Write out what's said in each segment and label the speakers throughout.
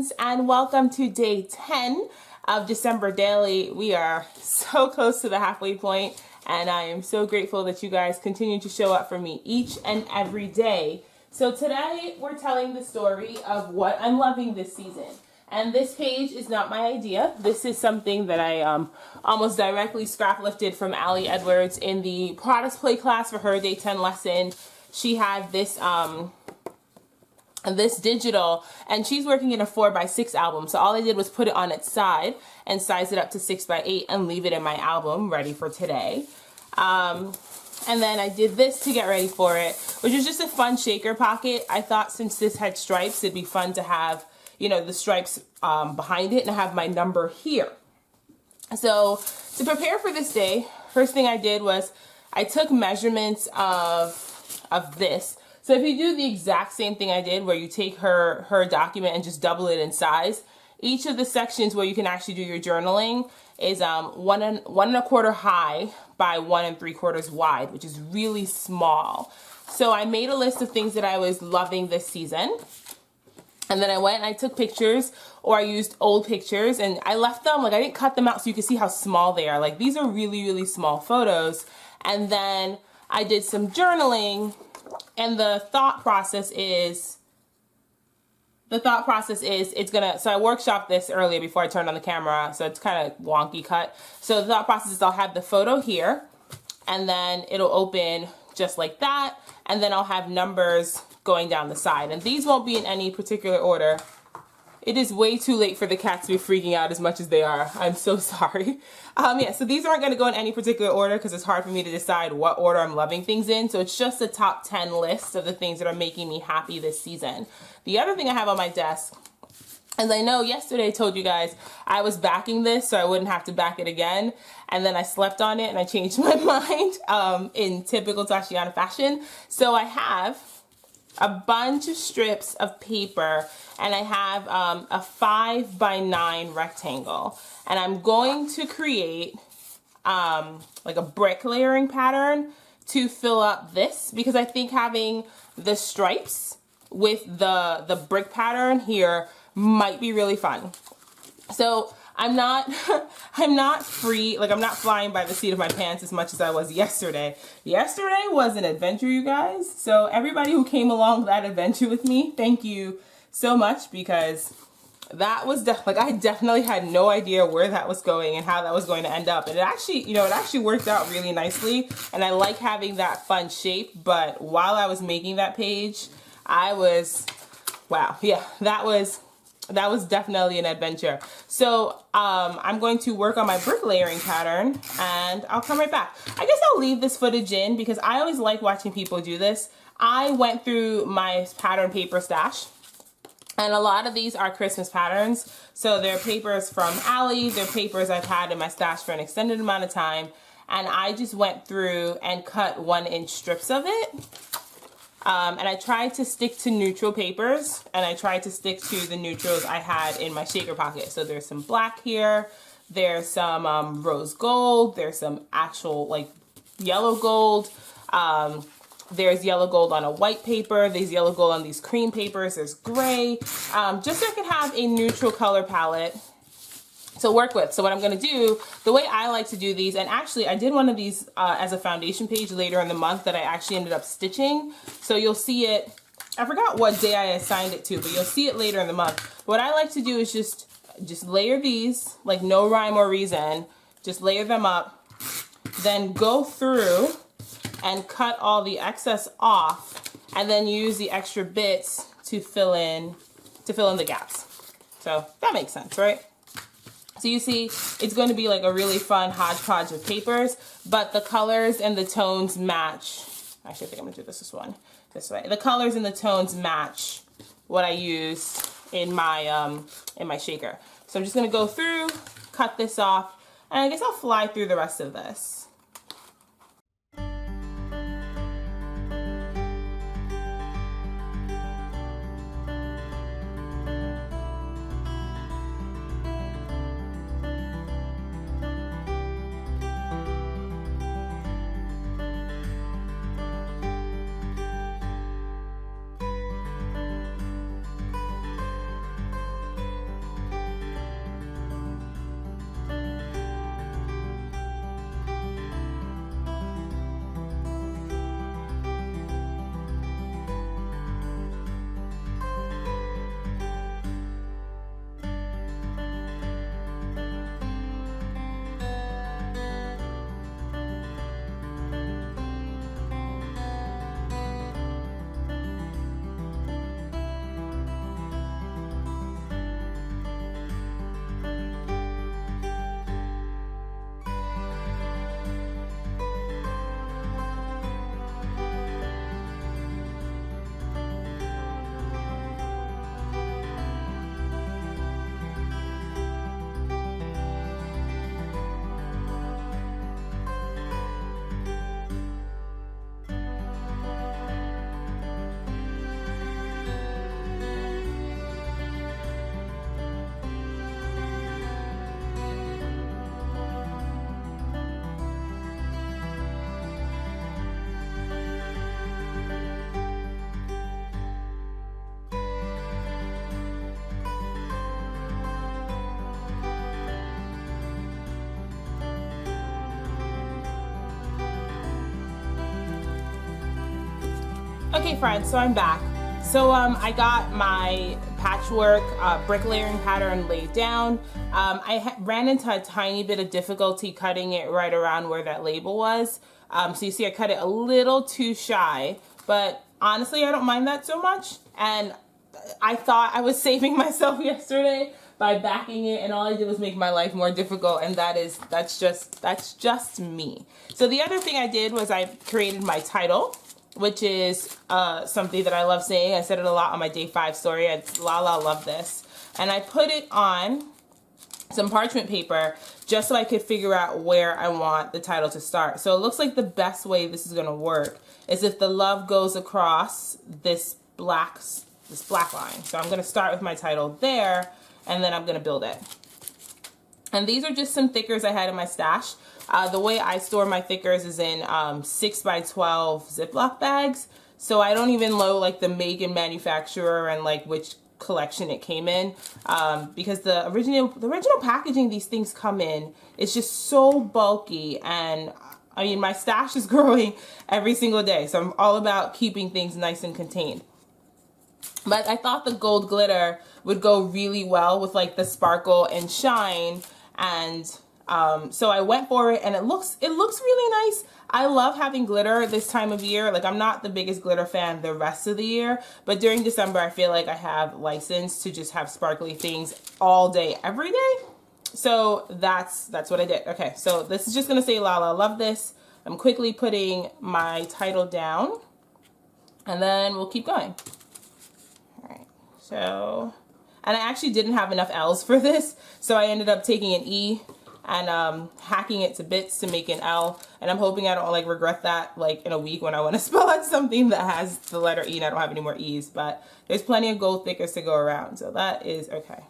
Speaker 1: friends, and welcome to day 10 of December Daily. We are so close to the halfway point, and I am so grateful that you guys continue to show up for me each and every day. So today we're telling the story of what I'm loving this season. And this page is not my idea. This is something that I almost directly scrap lifted from Allie Edwards in the Products Play class for her day 10 lesson. She had this this digital, and she's working in a 4x6 album. So all I did was put it on its side and size it up to 6x8 and leave it in my album ready for today. And then I did this to get ready for it, which is just a fun shaker pocket. I thought since this had stripes, it'd be fun to have, you know, the stripes behind it and have my number here. So to prepare for this day, first thing I did was I took measurements of this. So if you do the exact same thing I did, where you take her document and just double it in size, each of the sections where you can actually do your journaling is 1 1/4 high by 1 3/4 wide, which is really small. So I made a list of things that I was loving this season. And then I went and I took pictures, or I used old pictures, and I left them, like I didn't cut them out so you can see how small they are. Like these are really, really small photos. And then I did some journaling, and the thought process is it's gonna, so I workshopped this earlier before I turned on the camera, so it's kind of wonky cut. So the thought process is I'll have the photo here, and then it'll open just like that, and then I'll have numbers going down the side. And these won't be in any particular order. It is way too late for the cats to be freaking out as much as they are. I'm so sorry. Yeah, so these aren't gonna go in any particular order because it's hard for me to decide what order I'm loving things in. So it's just a top 10 list of the things that are making me happy this season. The other thing I have on my desk, as I know yesterday I told you guys I was backing this so I wouldn't have to back it again. And then I slept on it and I changed my mind in typical Tatiana fashion. So I have a bunch of strips of paper, and I have a 5x9 rectangle, and I'm going to create like a brick layering pattern to fill up this, because I think having the stripes with the brick pattern here might be really fun. So I'm not free, like I'm not flying by the seat of my pants as much as I was yesterday. Yesterday was an adventure, you guys. So everybody who came along that adventure with me, thank you so much, because that was like I definitely had no idea where that was going and how that was going to end up. And it actually, you know, it actually worked out really nicely, and I like having that fun shape. But while I was making that page, I was, wow, yeah, that was definitely an adventure. So I'm going to work on my brick layering pattern, and I'll come right back. I guess I'll leave this footage in because I always like watching people do this. I went through my pattern paper stash, and a lot of these are Christmas patterns. So they're papers from Allie, they're papers I've had in my stash for an extended amount of time, and I just went through and cut 1-inch strips of it. And I tried to stick to neutral papers, and I tried to stick to the neutrals I had in my shaker pocket. So there's some black here, there's some rose gold, there's some actual like yellow gold, there's yellow gold on a white paper, there's yellow gold on these cream papers, there's gray, just so I can have a neutral color palette to work with. So what I'm going to do, the way I like to do these, and actually I did one of these as a foundation page later in the month that I actually ended up stitching. So you'll see it, I forgot what day I assigned it to, but you'll see it later in the month. What I like to do is just layer these, like no rhyme or reason, just layer them up, then go through and cut all the excess off, and then use the extra bits to fill in the gaps. So that makes sense, right? So you see, it's going to be like a really fun hodgepodge of papers, but the colors and the tones match. Actually, I think I'm gonna do this way. The colors and the tones match what I use in my shaker. So I'm just gonna go through, cut this off, and I guess I'll fly through the rest of this. Okay friends, so I'm back. So I got my patchwork bricklayering pattern laid down. I ran into a tiny bit of difficulty cutting it right around where that label was. So you see I cut it a little too shy, but honestly I don't mind that so much. And I thought I was saving myself yesterday by backing it, and all I did was make my life more difficult, and that's just me. So the other thing I did was I created my title, which is something that I love saying. I said it a lot on my day 5 story. It's Lala love this. And I put it on some parchment paper just so I could figure out where I want the title to start. So it looks like the best way this is gonna work is if the love goes across this black line. So I'm gonna start with my title there, and then I'm gonna build it. And these are just some thickers I had in my stash. The way I store my thickers is in 6x12 Ziploc bags. So I don't even know like the make and manufacturer and like which collection it came in, because the original packaging these things come in is just so bulky, and I mean my stash is growing every single day, so I'm all about keeping things nice and contained. But I thought the gold glitter would go really well with like the sparkle and shine, and so I went for it, and it looks really nice. I love having glitter this time of year. Like I'm not the biggest glitter fan the rest of the year, but during December I feel like I have license to just have sparkly things all day, every day. So that's what I did. Okay, so this is just gonna say Lala love this. I'm quickly putting my title down, and then we'll keep going. All right, so, and I actually didn't have enough L's for this, so I ended up taking an E and hacking it to bits to make an L, and I'm hoping I don't like regret that like in a week when I want to spell out something that has the letter E and I don't have any more E's, but there's plenty of gold thickers to go around, so that is okay.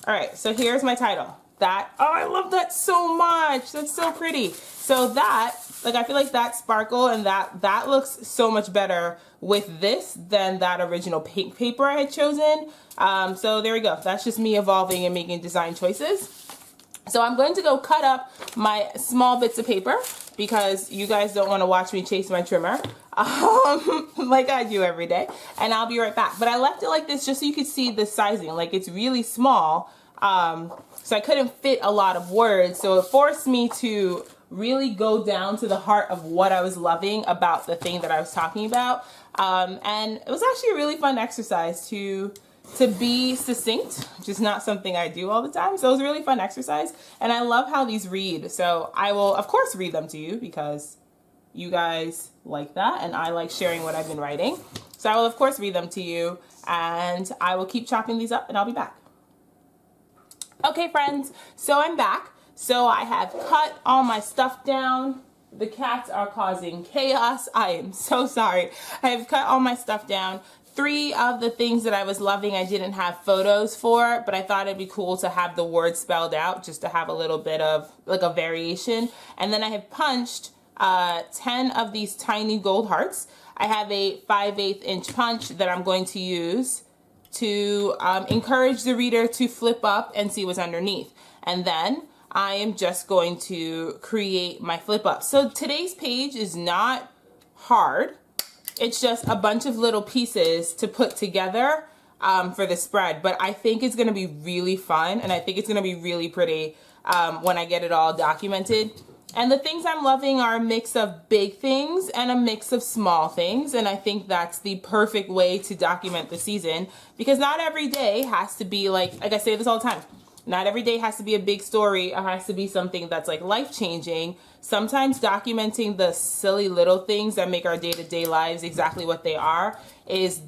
Speaker 1: All right, so here's my title. Oh, I love that so much. That's so pretty. So that, like, I feel like that sparkle and that looks so much better with this than that original pink paper I had chosen. So there we go. That's just me evolving and making design choices. So I'm going to go cut up my small bits of paper because you guys don't want to watch me chase my trimmer like I do every day, and I'll be right back. But I left it like this just so you could see the sizing. Like it's really small, so I couldn't fit a lot of words, so it forced me to really go down to the heart of what I was loving about the thing that I was talking about, and it was actually a really fun exercise to be succinct, which is not something I do all the time. So it was a really fun exercise, and I love how these read. So I will of course read them to you because you guys like that, and I like sharing what I've been writing. So I will of course read them to you, and I will keep chopping these up, and I'll be back. Okay friends, so I'm back. So I have cut all my stuff down. The cats are causing chaos. I am so sorry. I have cut all my stuff down. 3 of the things that I was loving I didn't have photos for, but I thought it'd be cool to have the words spelled out just to have a little bit of like a variation. And then I have punched 10 of these tiny gold hearts. I have a 5/8 inch punch that I'm going to use to encourage the reader to flip up and see what's underneath. And then I am just going to create my flip up. So today's page is not hard. It's just a bunch of little pieces to put together for the spread. But I think it's going to be really fun, and I think it's going to be really pretty when I get it all documented. And the things I'm loving are a mix of big things and a mix of small things. And I think that's the perfect way to document the season, because not every day has to be like I say this all the time. Not every day has to be a big story. It has to be something that's like life-changing. Sometimes documenting the silly little things that make our day-to-day lives exactly what they are is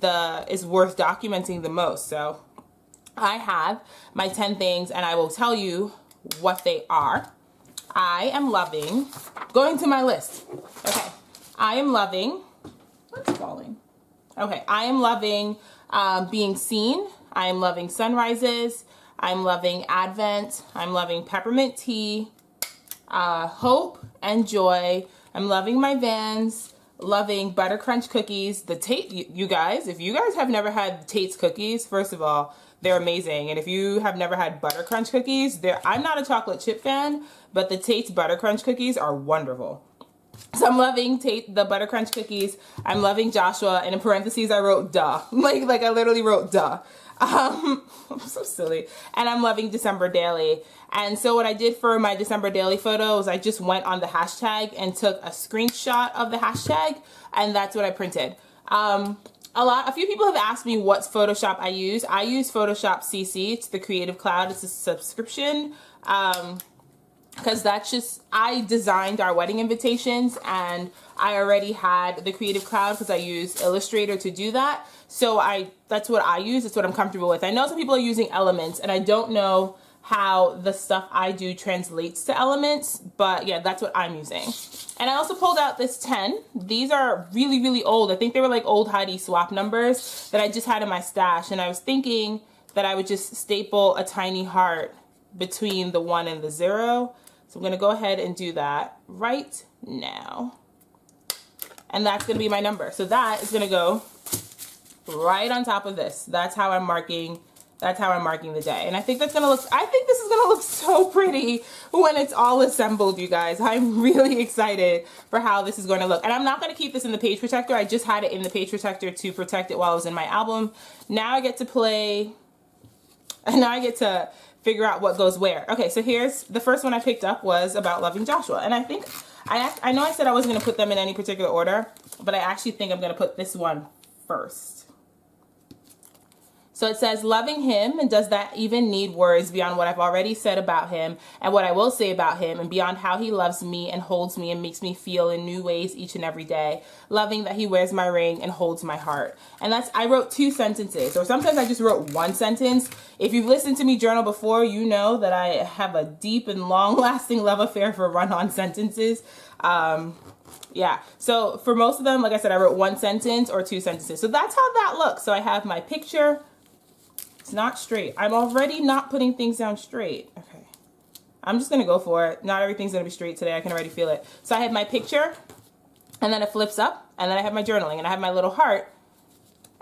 Speaker 1: worth documenting the most. So I have my 10 things, and I will tell you what they are. I am loving going to my list. Okay, I am loving what's falling. Okay, I am loving being seen. I am loving sunrises. I'm loving Advent. I'm loving peppermint tea, hope and joy. I'm loving my Vans, loving butter crunch cookies. The Tate, you guys, if you guys have never had Tate's cookies, first of all, they're amazing. And if you have never had butter crunch cookies, I'm not a chocolate chip fan, but the Tate's butter crunch cookies are wonderful. So I'm loving the butter crunch cookies. I'm loving Joshua, and in parentheses I wrote duh. Like I literally wrote duh. I'm so silly. And I'm loving December Daily. And so what I did for my December Daily photo is I just went on the hashtag and took a screenshot of the hashtag, and that's what I printed. A few people have asked me what Photoshop I use. I use Photoshop CC. It's the Creative Cloud. It's a subscription. Because I designed our wedding invitations, and I already had the Creative Cloud because I use Illustrator to do that. So that's what I use. It's what I'm comfortable with. I know some people are using Elements, and I don't know how the stuff I do translates to Elements, but yeah, that's what I'm using. And I also pulled out this 10. These are really, really old. I think they were like old Heidi swap numbers that I just had in my stash, and I was thinking that I would just staple a tiny heart between the 1 and the 0. So I'm going to go ahead and do that right now. And that's going to be my number. So that is going to go right on top of this. That's how I'm marking the day. And I think this is going to look so pretty when it's all assembled, you guys. I'm really excited for how this is going to look. And I'm not going to keep this in the page protector. I just had it in the page protector to protect it while I was in my album. Now I get to figure out what goes where. Okay, so here's the first one I picked up was about loving Joshua. And I think, I know I said I wasn't gonna put them in any particular order, but I actually think I'm gonna put this one first. So it says, loving him, and does that even need words beyond what I've already said about him and what I will say about him, and beyond how he loves me and holds me and makes me feel in new ways each and every day. Loving that he wears my ring and holds my heart. And I wrote 2 sentences, or sometimes I just wrote 1 sentence. If you've listened to me journal before, you know that I have a deep and long-lasting love affair for run-on sentences. Yeah, so for most of them, like I said, I wrote 1 sentence or 2 sentences. So that's how that looks. So I have my picture. It's not straight. I'm already not putting things down straight. Okay. I'm just going to go for it. Not everything's going to be straight today. I can already feel it. So I have my picture, and then it flips up, and then I have my journaling, and I have my little heart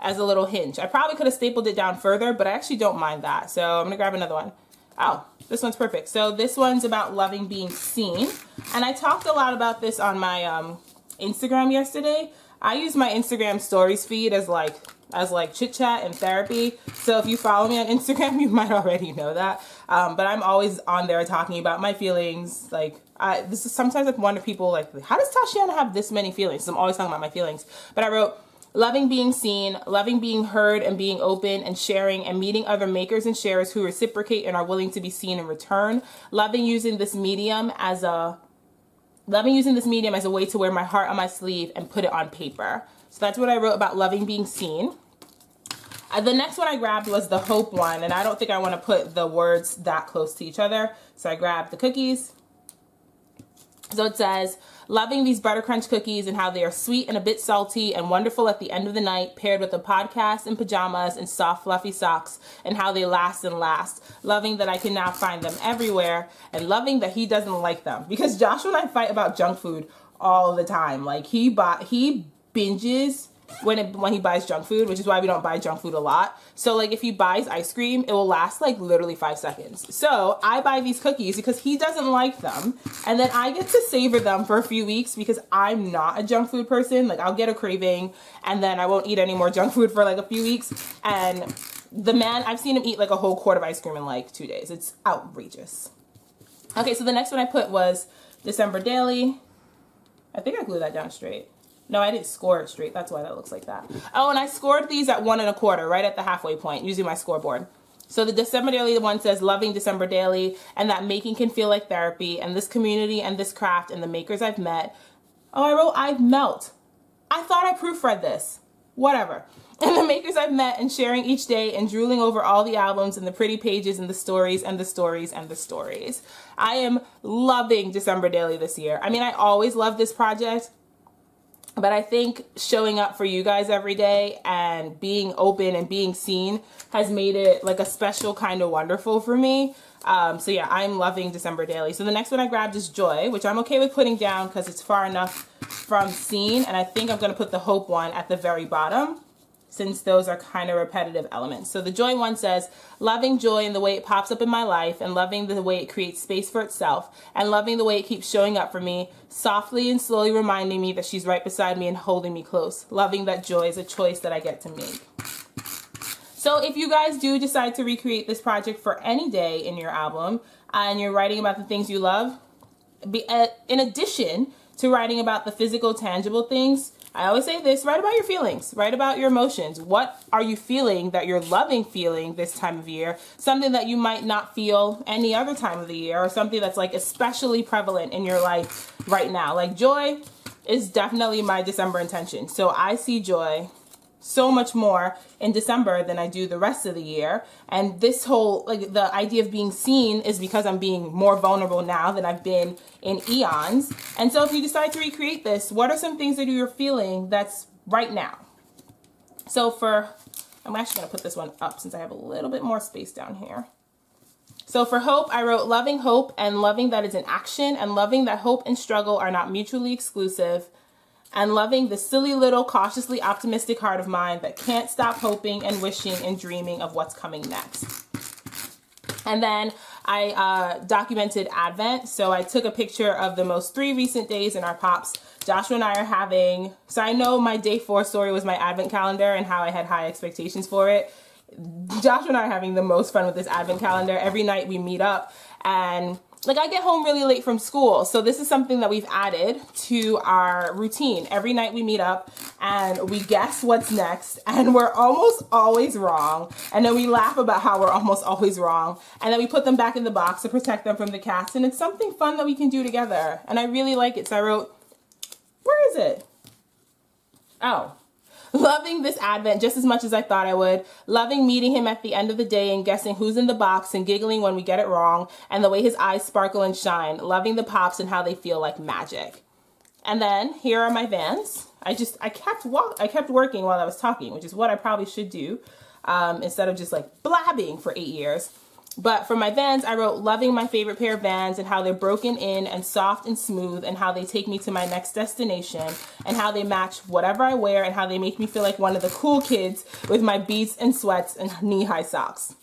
Speaker 1: as a little hinge. I probably could have stapled it down further, but I actually don't mind that. So I'm going to grab another one. Oh, this one's perfect. So this one's about loving being seen. And I talked a lot about this on my Instagram yesterday. I use my Instagram stories feed as like chit chat and therapy. So if you follow me on Instagram, you might already know that. But I'm always on there talking about my feelings. Sometimes I wonder people how does Tashiana have this many feelings? So I'm always talking about my feelings. But I wrote, loving being seen, loving being heard and being open and sharing and meeting other makers and sharers who reciprocate and are willing to be seen in return. Loving using this medium as a way to wear my heart on my sleeve and put it on paper. So that's what I wrote about loving being seen. The next one I grabbed was the hope one, and I don't think I want to put the words that close to each other. So I grabbed the cookies. So it says, loving these butter crunch cookies and how they are sweet and a bit salty and wonderful at the end of the night, paired with a podcast and pajamas and soft fluffy socks, and how they last and last. Loving that I can now find them everywhere, and loving that he doesn't like them. Because Joshua and I fight about junk food all the time. Like he binges when he buys junk food, which is why we don't buy junk food a lot. So like if he buys ice cream, it will last like literally 5 seconds. So I buy these cookies because he doesn't like them, and then I get to savor them for a few weeks because I'm not a junk food person. Like I'll get a craving and then I won't eat any more junk food for like a few weeks. And the man, I've seen him eat like a whole quart of ice cream in like 2 days. It's outrageous. Okay, so the next one I put was December Daily. I think I glued that down straight. No, I didn't score it straight. That's why that looks like that. Oh, and I scored these at 1 1/4, right at the halfway point, using my scoreboard. So the December Daily one says, loving December Daily, and that making can feel like therapy, and this community and this craft and the makers I've met. Oh, I wrote, I've melt. I thought I proofread this. Whatever. And the makers I've met, and sharing each day and drooling over all the albums and the pretty pages and the stories and the stories and the stories. I am loving December Daily this year. I mean, I always love this project. But I think showing up for you guys every day and being open and being seen has made it like a special kind of wonderful for me. So yeah, I'm loving December Daily. So the next one I grabbed is Joy, which I'm okay with putting down because it's far enough from seen. And I think I'm going to put the Hope one at the very bottom. since those are kind of repetitive elements. So the joy one says, loving joy in the way it pops up in my life, and loving the way it creates space for itself, and loving the way it keeps showing up for me, softly and slowly reminding me that she's right beside me and holding me close. Loving that joy is a choice that I get to make. So if you guys do decide to recreate this project for any day in your album, and you're writing about the things you love, in addition to writing about the physical, tangible things, I always say this, write about your feelings, write about your emotions. What are you feeling that you're loving feeling this time of year? Something that you might not feel any other time of the year, or something that's like especially prevalent in your life right now. Like joy is definitely my December intention. So I see joy so much more in December than I do the rest of the year. And this whole, like, the idea of being seen is because I'm being more vulnerable now than I've been in eons. And so if you decide to recreate this, what are some things that you're feeling that's right now? So I'm actually gonna put this one up since I have a little bit more space down here. So for hope, I wrote loving hope and loving that it's an action, and loving that hope and struggle are not mutually exclusive, and loving the silly little cautiously optimistic heart of mine that can't stop hoping and wishing and dreaming of what's coming next. And then I documented Advent. So I took a picture of the most 3 recent days in our pops. Joshua and I are having, so I know my day 4 story was my Advent calendar and how I had high expectations for it. Joshua and I are having the most fun with this Advent calendar. Every night we meet up, and like I get home really late from school. So this is something that we've added to our routine. Every night we meet up and we guess what's next, and we're almost always wrong. And then we laugh about how we're almost always wrong. And then we put them back in the box to protect them from the cats. And it's something fun that we can do together. And I really like it. So I wrote, where is it? Oh. Loving this Advent just as much as I thought I would. Loving meeting him at the end of the day and guessing who's in the box and giggling when we get it wrong, and the way his eyes sparkle and shine. Loving the pops and how they feel like magic. And then here are my Vans. I kept working while I was talking, which is what I probably should do instead of just like blabbing for 8 years. But for my Vans, I wrote loving my favorite pair of Vans and how they're broken in and soft and smooth, and how they take me to my next destination, and how they match whatever I wear, and how they make me feel like one of the cool kids with my beats and sweats and knee-high socks.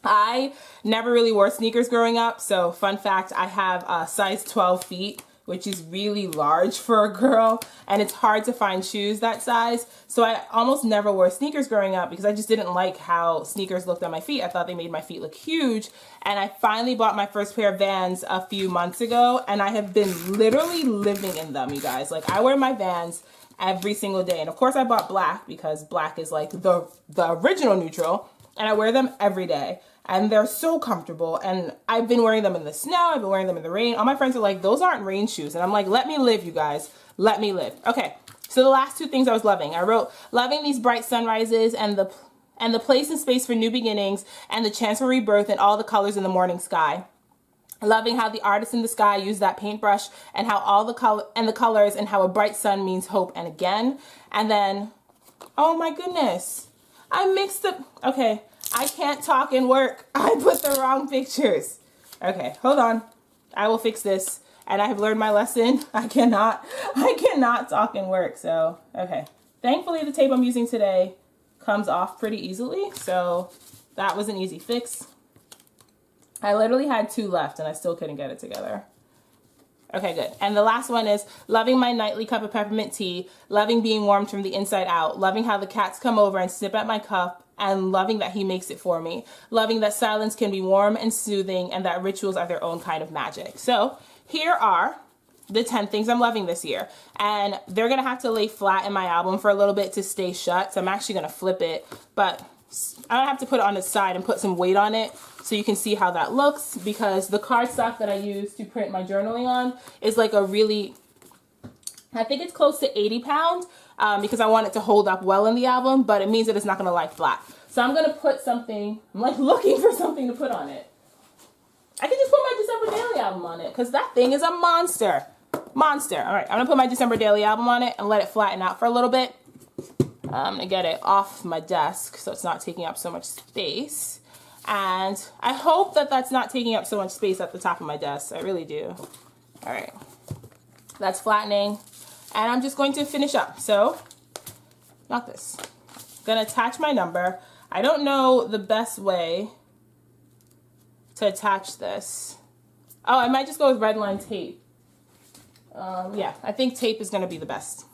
Speaker 1: I never really wore sneakers growing up, so fun fact, I have a size 12 feet, which is really large for a girl, and it's hard to find shoes that size. So I almost never wore sneakers growing up because I just didn't like how sneakers looked on my feet. I thought they made my feet look huge. And I finally bought my first pair of Vans a few months ago, and I have been literally living in them, you guys. Like, I wear my Vans every single day. And of course I bought black because black is like the original neutral, and I wear them every day. And they're so comfortable, and I've been wearing them in the snow, I've been wearing them in the rain. All my friends are like, those aren't rain shoes. And I'm like, let me live, you guys, let me live. Okay, so the last 2 things I was loving. I wrote, loving these bright sunrises and the place and space for new beginnings and the chance for rebirth and all the colors in the morning sky. Loving how the artist in the sky used that paintbrush, and how all the colors and how a bright sun means hope and again. And then, oh my goodness, I mixed up, okay. I can't talk and work. I put the wrong pictures. Okay, hold on. I will fix this. And I have learned my lesson. I cannot talk and work. So, okay. Thankfully, the tape I'm using today comes off pretty easily. So that was an easy fix. I literally had 2 left and I still couldn't get it together. Okay, good. And the last one is loving my nightly cup of peppermint tea, loving being warmed from the inside out, loving how the cats come over and sniff at my cup, and loving that he makes it for me, loving that silence can be warm and soothing, and that rituals are their own kind of magic. So here are the 10 things I'm loving this year, and they're gonna have to lay flat in my album for a little bit to stay shut. So I'm actually gonna flip it, but I don't have to put it on its side and put some weight on it so you can see how that looks, because the cardstock that I use to print my journaling on is like a really, I think it's close to 80 pounds because I want it to hold up well in the album, but it means that it's not gonna lie flat. So I'm gonna put something, I'm like looking for something to put on it. I can just put my December Daily album on it because that thing is a monster. Monster. All right, I'm gonna put my December Daily album on it and let it flatten out for a little bit. I'm gonna get it off my desk so it's not taking up so much space. And I hope that that's not taking up so much space at the top of my desk. I really do. All right, that's flattening. And I'm just going to finish up. So, not this. gonna attach my number. I don't know the best way to attach this. Oh, I might just go with red line tape. Yeah, I think tape is gonna be the best.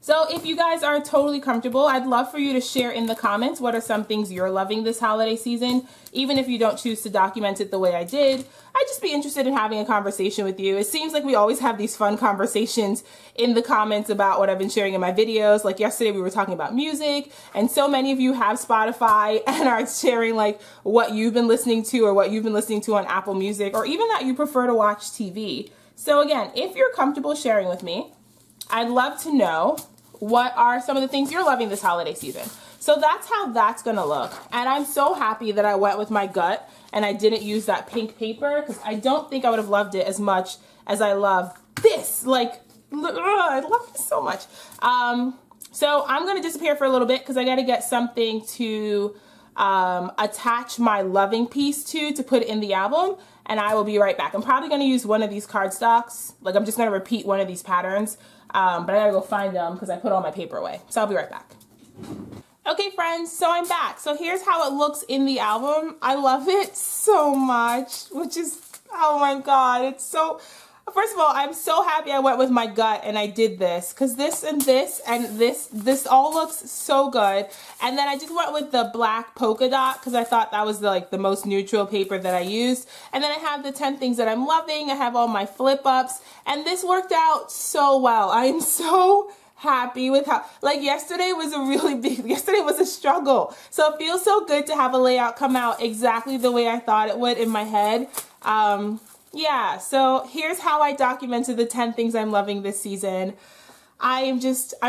Speaker 1: So if you guys are totally comfortable, I'd love for you to share in the comments what are some things you're loving this holiday season. Even if you don't choose to document it the way I did, I'd just be interested in having a conversation with you. It seems like we always have these fun conversations in the comments about what I've been sharing in my videos. Like yesterday we were talking about music, and so many of you have Spotify and are sharing like what you've been listening to or what you've been listening to on Apple Music, or even that you prefer to watch TV. So again, if you're comfortable sharing with me, I'd love to know what are some of the things you're loving this holiday season. So that's how that's gonna look. And I'm so happy that I went with my gut and I didn't use that pink paper, because I don't think I would have loved it as much as I love this. Like, I love this so much. So I'm gonna disappear for a little bit because I gotta get something to attach my loving piece to put it in the album, and I will be right back. I'm probably gonna use one of these cardstocks. Like, I'm just gonna repeat one of these patterns, but I gotta go find them because I put all my paper away. So I'll be right back. Okay friends, so I'm back. So here's how it looks in the album. I love it so much, which is, oh my God, it's so, first of all, I'm so happy I went with my gut and I did this, because this and this and this all looks so good. And then I just went with the black polka dot because I thought that was the most neutral paper that I used. And then I have the 10 things that I'm loving. I have all my flip ups, and this worked out so well. I am so happy with how, like, yesterday was a struggle. So it feels so good to have a layout come out exactly the way I thought it would in my head. Yeah, so here's how I documented the 10 things I'm loving this season. I'm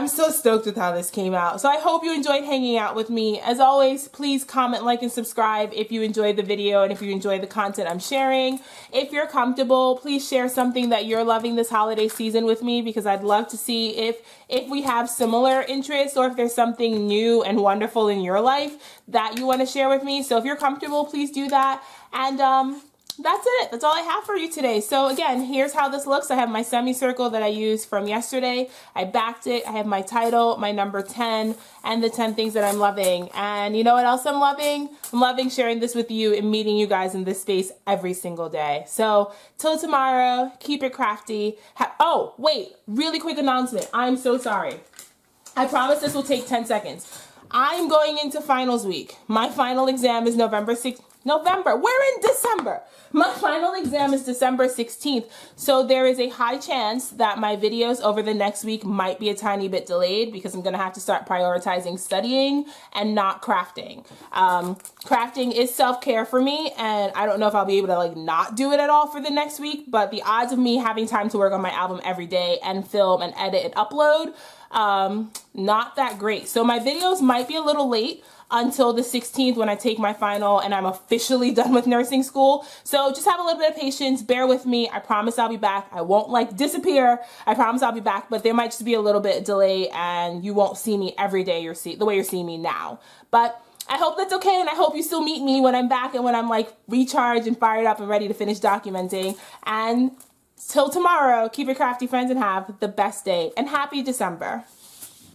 Speaker 1: so stoked with how this came out. So I hope you enjoyed hanging out with me. As always, please comment, like, and subscribe if you enjoyed the video and if you enjoy the content I'm sharing. If you're comfortable, please share something that you're loving this holiday season with me, because I'd love to see if we have similar interests, or if there's something new and wonderful in your life that you want to share with me. So if you're comfortable, please do that. And that's it. That's all I have for you today. So again, here's how this looks. I have my semicircle that I used from yesterday. I backed it. I have my title, my number 10, and the 10 things that I'm loving. And you know what else I'm loving? I'm loving sharing this with you and meeting you guys in this space every single day. So till tomorrow, keep it crafty. Oh, wait, really quick announcement. I'm so sorry. I promise this will take 10 seconds. I'm going into finals week. My final exam is November 6th. November. We're in December. My final exam is December 16th. So there is a high chance that my videos over the next week might be a tiny bit delayed, because I'm going to have to start prioritizing studying and not crafting. Crafting is self-care for me, and I don't know if I'll be able to not do it at all for the next week, but the odds of me having time to work on my album every day and film and edit and upload, not that great. So my videos might be a little late until the 16th, when I take my final and I'm officially done with nursing school. So just have a little bit of patience, bear with me. I promise I'll be back. I won't disappear. I promise I'll be back, but there might just be a little bit of delay and you won't see me every day the way you're seeing me now. But I hope that's okay, and I hope you still meet me when I'm back and when I'm recharged and fired up and ready to finish documenting. And till tomorrow, keep it crafty, friends, and have the best day, and happy December.